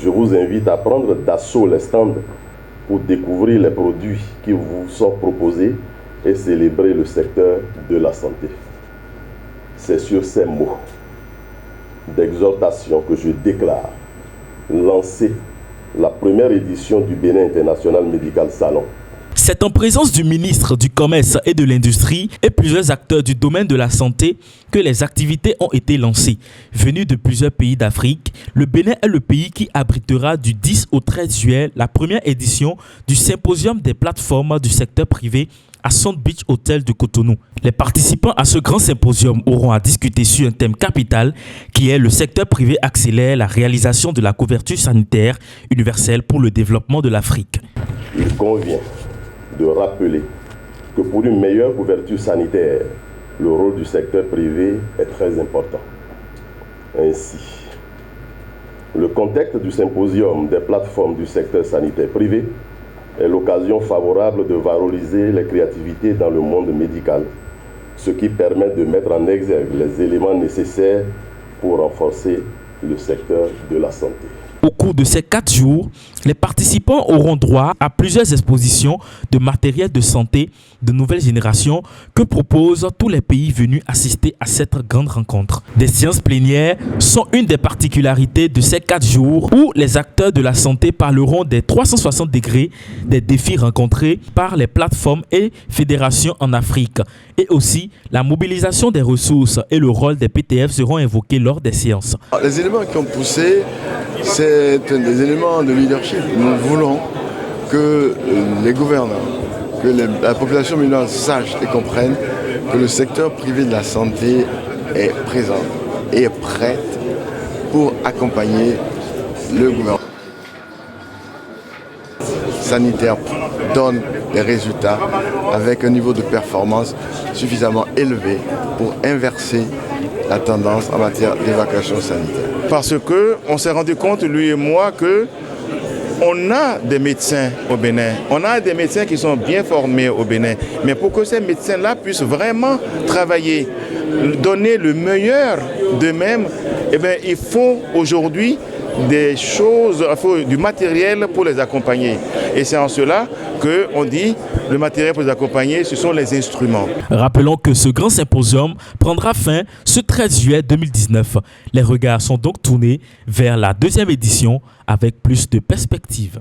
Je vous invite à prendre d'assaut les stands pour découvrir les produits qui vous sont proposés et célébrer le secteur de la santé. C'est sur ces mots d'exhortation que je déclare lancer la première édition du Bénin International Medical Salon. C'est en présence du ministre du Commerce et de l'Industrie et plusieurs acteurs du domaine de la santé que les activités ont été lancées. Venus de plusieurs pays d'Afrique, le Bénin est le pays qui abritera du 10 au 13 juillet la première édition du symposium des plateformes du secteur privé à Sand Beach Hotel de Cotonou. Les participants à ce grand symposium auront à discuter sur un thème capital qui est le secteur privé accélère la réalisation de la couverture sanitaire universelle pour le développement de l'Afrique. Il convient de rappeler que pour une meilleure couverture sanitaire, le rôle du secteur privé est très important. Ainsi, le contexte du symposium des plateformes du secteur sanitaire privé est l'occasion favorable de valoriser les créativités dans le monde médical, ce qui permet de mettre en exergue les éléments nécessaires pour renforcer le secteur de la santé. Au cours de ces 4 jours, les participants auront droit à plusieurs expositions de matériel de santé de nouvelle génération que proposent tous les pays venus assister à cette grande rencontre. Des séances plénières sont une des particularités de ces 4 jours où les acteurs de la santé parleront des 360 degrés des défis rencontrés par les plateformes et fédérations en Afrique. Et aussi, la mobilisation des ressources et le rôle des PTF seront évoqués lors des séances. Les éléments qui ont poussé, c'est des éléments de leadership. Nous voulons que les gouvernants, que la population musulmane sache et comprenne que le secteur privé de la santé est présent et est prêt pour accompagner le gouvernement. Sanitaire donne des résultats avec un niveau de performance suffisamment élevé pour inverser la tendance en matière d'évacuation sanitaire. Parce qu'on s'est rendu compte, lui et moi, qu'on a des médecins au Bénin. On a des médecins qui sont bien formés au Bénin. Mais pour que ces médecins-là puissent vraiment travailler, donner le meilleur d'eux-mêmes, eh bien, il faut aujourd'hui des choses, il faut du matériel pour les accompagner. Et c'est en cela qu'on dit le matériel pour les accompagner, ce sont les instruments. Rappelons que ce grand symposium prendra fin ce 13 juillet 2019. Les regards sont donc tournés vers la 2e édition avec plus de perspectives.